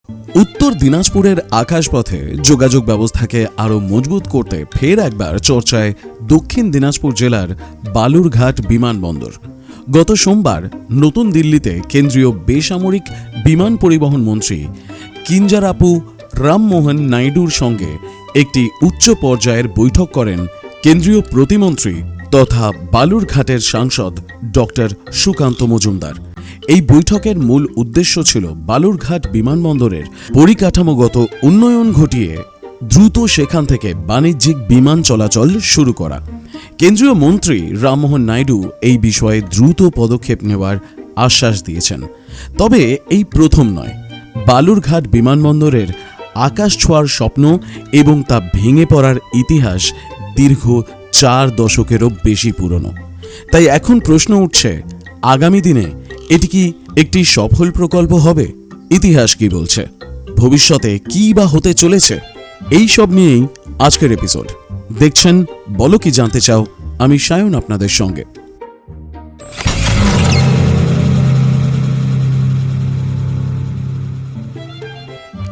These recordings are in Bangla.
উত্তর দিনাজপুরের আকাশপথে যোগাযোগ ব্যবস্থাকে আরও মজবুত করতে ফের একবার চর্চায় দক্ষিণ দিনাজপুর জেলার বালুরঘাট বিমানবন্দর। গত সোমবার নতুন দিল্লিতে কেন্দ্রীয় বেসামরিক বিমান পরিবহন মন্ত্রী কিঞ্জারাপু রামমোহন নাইডুর সঙ্গে একটি উচ্চ পর্যায়ের বৈঠক করেন কেন্দ্রীয় প্রতিমন্ত্রী তথা বালুরঘাটের সাংসদ ডক্টর সুকান্ত মজুমদার। এই বৈঠকের মূল উদ্দেশ্য ছিল বালুরঘাট বিমানবন্দরের পরিকাঠামোগত উন্নয়ন ঘটিয়ে দ্রুত সেখান থেকে বাণিজ্যিক বিমান চলাচল শুরু করা। কেন্দ্রীয় মন্ত্রী রামমোহন নাইডু এই বিষয়ে দ্রুত পদক্ষেপ নেওয়ার আশ্বাস দিয়েছেন। তবে এই প্রথম নয়, বালুরঘাট বিমানবন্দরের আকাশ ছোঁয়ার স্বপ্ন এবং তা ভেঙে পড়ার ইতিহাস দীর্ঘ 4 দশকেরও বেশি পুরনো। তাই এখন প্রশ্ন উঠছে, আগামী দিনে এটি কি একটি সফল প্রকল্প হবে? ইতিহাস কি বলছে? ভবিষ্যতে কি বা হতে চলেছে? এই সব নিয়েই আজকের এপিসোড। দেখছেন বলো কি জানতে চাও, আমি সায়ন আপনাদের সঙ্গে।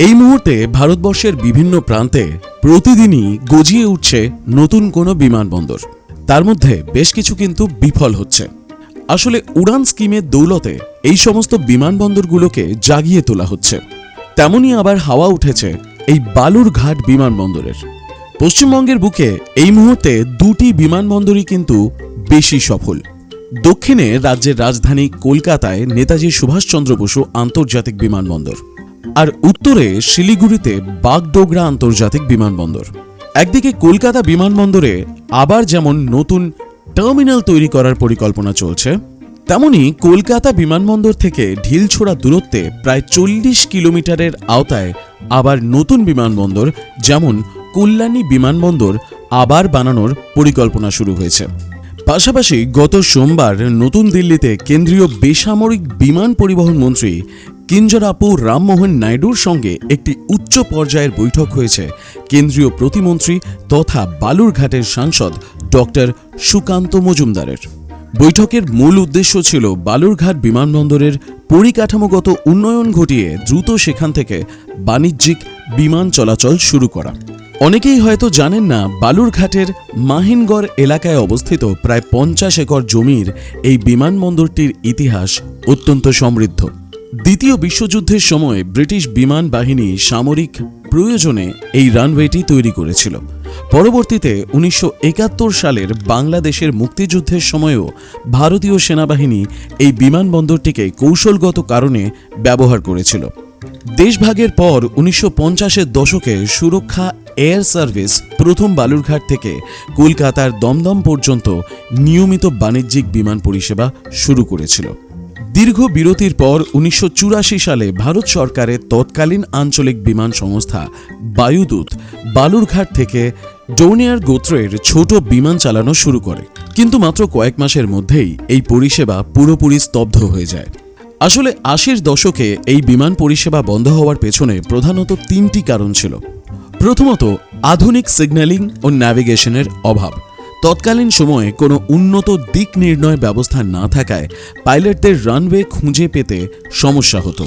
এই মুহূর্তে ভারতবর্ষের বিভিন্ন প্রান্তে প্রতিদিনই গজিয়ে উঠছে নতুন কোনো বিমানবন্দর। তার মধ্যে বেশ কিছু কিন্তু বিফল হচ্ছে। আসলে উড়ান স্কিমের দৌলতে এই সমস্ত বিমানবন্দরগুলোকে জাগিয়ে তোলা হচ্ছে। তেমনই আবার হাওয়া উঠেছে এই বালুরঘাট বিমানবন্দরের। পশ্চিমবঙ্গের বুকে এই মুহূর্তে 2টি বিমানবন্দরই কিন্তু বেশি সফল। দক্ষিণে রাজ্যের রাজধানী কলকাতায় নেতাজি সুভাষচন্দ্র বসু আন্তর্জাতিক বিমানবন্দর, আর উত্তরে শিলিগুড়িতে বাগডোগরা আন্তর্জাতিক বিমানবন্দর। একদিকে কলকাতা বিমানবন্দরে আবার যেমন নতুন টার্মিনাল তৈরি করার পরিকল্পনা চলছে, তেমনি কলকাতা বিমানবন্দর থেকে ঢিলছোড়া দূরত্বে প্রায় 40 কিলোমিটারের আওতায় আবার নতুন বিমানবন্দর যেমন কল্যাণী বিমানবন্দর আবার বানানোর পরিকল্পনা শুরু হয়েছে। পাশাপাশি গত সোমবার নতুন দিল্লিতে কেন্দ্রীয় বেসামরিক বিমান পরিবহন মন্ত্রী কিঞ্জারাপু রামমোহন নাইডুর সঙ্গে একটি উচ্চ পর্যায়ের বৈঠক হয়েছে কেন্দ্রীয় প্রতিমন্ত্রী তথা বালুরঘাটের সাংসদ ডক্টর সুকান্ত মজুমদারের। বৈঠকের মূল উদ্দেশ্য ছিল বালুরঘাট বিমানবন্দরের পরিকাঠামোগত উন্নয়ন ঘটিয়ে দ্রুত সেখান থেকে বাণিজ্যিক বিমান চলাচল শুরু করা। অনেকেই হয়তো জানেন না, বালুরঘাটের মাহিনগড় এলাকায় অবস্থিত প্রায় 50 একর জমির এই বিমানবন্দরটির ইতিহাস অত্যন্ত সমৃদ্ধ। দ্বিতীয় বিশ্বযুদ্ধের সময় ব্রিটিশ বিমান বাহিনী সামরিক প্রয়োজনে এই রানওয়েটি তৈরি করেছিল। পরবর্তীতে 1971 সালের বাংলাদেশের মুক্তিযুদ্ধের সময়ও ভারতীয় সেনাবাহিনী এই বিমানবন্দরটিকে কৌশলগত কারণে ব্যবহার করেছিল। দেশভাগের পর 1950-এর দশকে সুরক্ষা এয়ার সার্ভিস প্রথম বালুরঘাট থেকে কলকাতার দমদম পর্যন্ত নিয়মিত বাণিজ্যিক বিমান পরিষেবা শুরু করেছিল। দীর্ঘ বিরতির পর 1984 সালে ভারত সরকারের তৎকালীন আঞ্চলিক বিমান সংস্থা বায়ুদূত বালুরঘাট থেকে ডোনিয়ার গোত্রের ছোট বিমান চালানো শুরু করে, কিন্তু মাত্র কয়েক মাসের মধ্যেই এই পরিষেবা পুরোপুরি স্তব্ধ হয়ে যায়। আসলে 80-র দশকে এই বিমান পরিষেবা বন্ধ হওয়ার পেছনে প্রধানত 3টি কারণ ছিল। প্রথমত, আধুনিক সিগন্যালিং ও ন্যাভিগেশনের অভাব। তৎকালীন সময়ে কোনো উন্নত দিক নির্ণয় ব্যবস্থা না থাকায় পাইলটদের রানওয়ে খুঁজে পেতে সমস্যা হতো।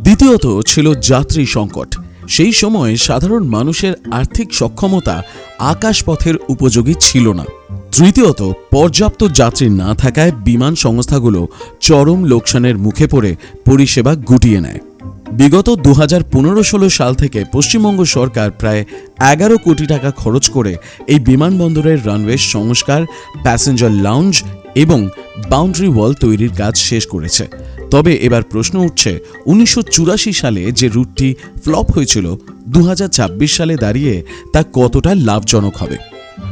দ্বিতীয়ত ছিল যাত্রী সংকট। সেই সময় সাধারণ মানুষের আর্থিক সক্ষমতা আকাশপথের উপযোগী ছিল না। তৃতীয়ত, পর্যাপ্ত যাত্রী না থাকায় বিমান সংস্থাগুলো চরম লোকসানের মুখে পড়ে পরিষেবা গুটিয়ে নেয়। বিগত 2015-16 সাল থেকে পশ্চিমবঙ্গ সরকার প্রায় 11 কোটি টাকা খরচ করে এই বিমানবন্দরের রানওয়ে সংস্কার, প্যাসেঞ্জার লাউঞ্জ এবং বাউন্ডারি ওয়াল তৈরির কাজ শেষ করেছে। তবে এবার প্রশ্ন উঠছে, 1984 সালে যে রুটটি ফ্লপ হয়েছিল, 2026 সালে দাঁড়িয়ে তা কতটা লাভজনক হবে?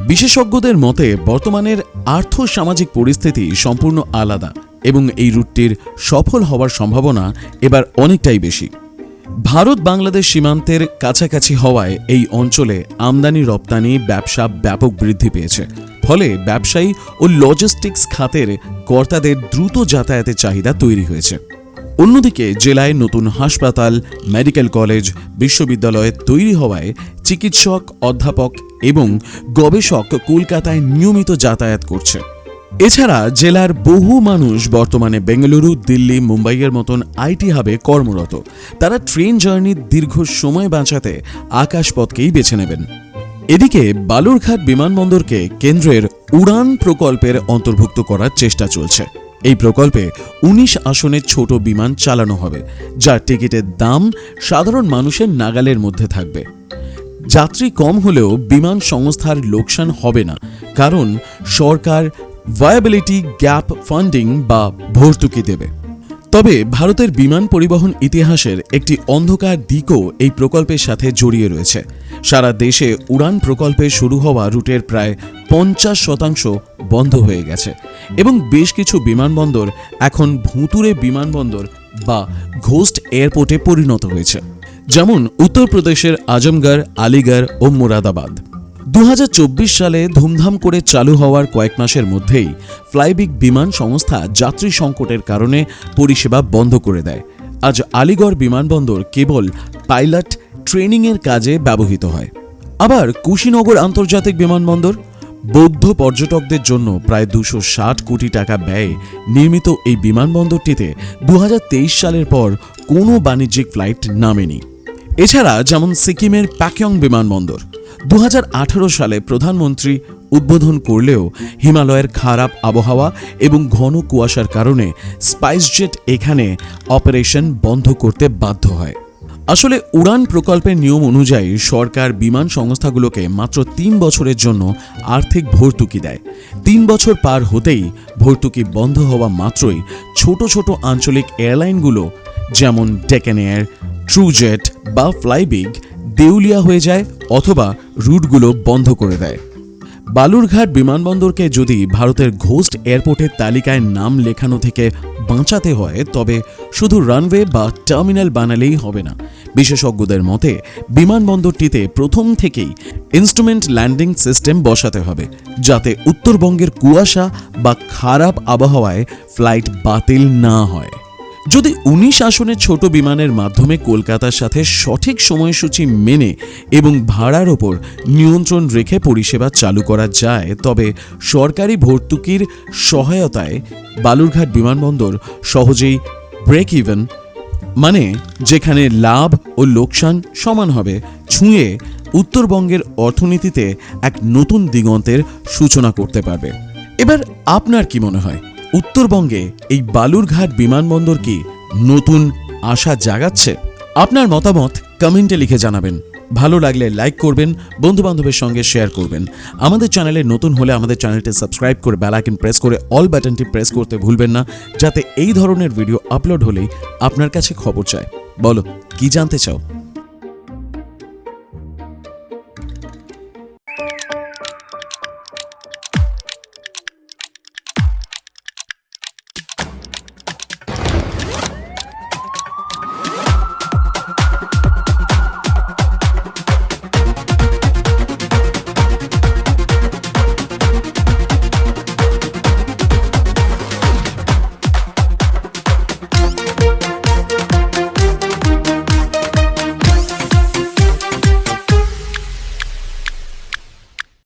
বিশেষজ্ঞদের মতে বর্তমানের আর্থ-সামাজিক পরিস্থিতি সম্পূর্ণ আলাদা এবং এই রুটটির সফল হওয়ার সম্ভাবনা এবার অনেকটাই বেশি। ভারত বাংলাদেশ সীমান্তের কাছাকাছি হওয়ায় এই অঞ্চলে আমদানি রপ্তানি ব্যবসা ব্যাপক বৃদ্ধি পেয়েছে। ফলে ব্যবসায়ী ও লজিস্টিক্স খাতের কর্তাদের দ্রুত যাতায়াতের চাহিদা তৈরি হয়েছে। অন্যদিকে জেলায় নতুন হাসপাতাল, মেডিকেল কলেজ, বিশ্ববিদ্যালয় তৈরি হওয়ায় চিকিৎসক, অধ্যাপক এবং গবেষক কলকাতায় নিয়মিত যাতায়াত করছে। এছাড়া জেলার বহু মানুষ বর্তমানে বেঙ্গালুরু, দিল্লি, মুম্বাইয়ের মতন আইটি হাবে কর্মরত। তারা ট্রেন জার্নির দীর্ঘ সময় বাঁচাতে আকাশপথকেই বেছে নেবেন। এদিকে বালুরঘাট বিমানবন্দরকে কেন্দ্রের উড়ান প্রকল্পের অন্তর্ভুক্ত করার চেষ্টা চলছে। এই প্রকল্পে ১৯ আসনের ছোট বিমান চালানো হবে, যার টিকিটের দাম সাধারণ মানুষের নাগালের মধ্যে থাকবে। যাত্রী কম হলেও বিমান সংস্থার লোকসান হবে না, কারণ সরকার ভায়াবিলিটি গ্যাপ ফান্ডিং বা ভর্তুকি দেবে। তবে ভারতের বিমান পরিবহন ইতিহাসের একটি অন্ধকার দিকও এই প্রকল্পের সাথে জড়িয়ে রয়েছে। সারা দেশে উড়ান প্রকল্পে শুরু হওয়া রুটের প্রায় ৫০% বন্ধ হয়ে গেছে এবং বেশ কিছু বিমানবন্দর এখন ভুতুড়ে বিমানবন্দর বা ঘোস্ট এয়ারপোর্টে পরিণত হয়েছে, যেমন উত্তরপ্রদেশের আজমগড়, আলিগড় ও মুরাদাবাদ। ২০২৪ সালে ধুমধাম করে চালু হওয়ার কয়েক মাসের মধ্যেই ফ্লাইবিগ বিমান সংস্থা যাত্রী সংকটের কারণে পরিষেবা বন্ধ করে দেয়। আজ আলিগড় বিমানবন্দর কেবল পাইলট ট্রেনিংয়ের কাজে ব্যবহৃত হয়। আবার কুশীনগর আন্তর্জাতিক বিমানবন্দর, বৌদ্ধ পর্যটকদের জন্য প্রায় ২৬০ কোটি টাকা ব্যয়ে নির্মিত এই বিমানবন্দরটিতে ২০২৩ সালের পর কোনো বাণিজ্যিক ফ্লাইট নামেনি। এছাড়া যেমন সিকিমের প্যাকিয়ং বিমানবন্দর ২০১৮ সালে প্রধানমন্ত্রী উদ্বোধন করলেও হিমালয়ের খারাপ আবহাওয়া এবং ঘন কুয়াশার কারণে স্পাইসজেট এখানে অপারেশন বন্ধ করতে বাধ্য হয়। আসলে উড়ান প্রকল্পের নিয়ম অনুযায়ী সরকার বিমান সংস্থাগুলোকে মাত্র ৩ বছরের জন্য আর্থিক ভর্তুকি দেয়। ৩ বছর পার হতেই ভর্তুকি বন্ধ হওয়া মাত্রই ছোট ছোট আঞ্চলিক এয়ারলাইনগুলো যেমন ডেকান এয়ার, ট্রুজেট বা ফ্লাইবিগ দেউলিয়া হয়ে যায় অথবা রুটগুলো বন্ধ করে দেয়। বালুরঘাট বিমানবন্দরকে যদি ভারতের ঘোস্ট এয়ারপোর্টের তালিকায় নাম লেখানো থেকে বাঁচাতে হয়, তবে শুধু রানওয়ে বা টার্মিনাল বানালেই হবে না। বিশেষজ্ঞদের মতে বিমানবন্দরটিতে প্রথম থেকেই ইনস্ট্রুমেন্ট ল্যান্ডিং সিস্টেম বসাতে হবে, যাতে উত্তরবঙ্গের কুয়াশা বা খারাপ আবহাওয়ায় ফ্লাইট বাতিল না হয়। যদি ১৯ আসনের ছোট বিমানের মাধ্যমে কলকাতার সাথে সঠিক সময়সূচি মেনে এবং ভাড়ার ওপর নিয়ন্ত্রণ রেখে পরিষেবা চালু করা যায়, তবে সরকারি ভর্তুকির সহায়তায় বালুরঘাট বিমানবন্দর সহজেই ব্রেক ইভেন, মানে যেখানে লাভ ও লোকসান সমান হবে, ছুঁয়ে উত্তরবঙ্গের অর্থনীতিতে এক নতুন দিগন্তের সূচনা করতে পারবে। এবার আপনার কি মনে হয়, উত্তরবঙ্গে এই বালুরঘাট বিমানবন্দর কি নতুন আশা জাগাচ্ছে? আপনার মতামত কমেন্টে লিখে জানাবেন। ভালো লাগলে লাইক করবেন, বন্ধুবান্ধবের সঙ্গে শেয়ার করবেন। আমাদের চ্যানেলে নতুন হলে আমাদের চ্যানেলটি সাবস্ক্রাইব করে বেল আইকন প্রেস করে অল বাটনটি প্রেস করতে ভুলবেন না, যাতে এই ধরনের ভিডিও আপলোড হলেই আপনার কাছে খবর চায়। বলো, কি জানতে চাও?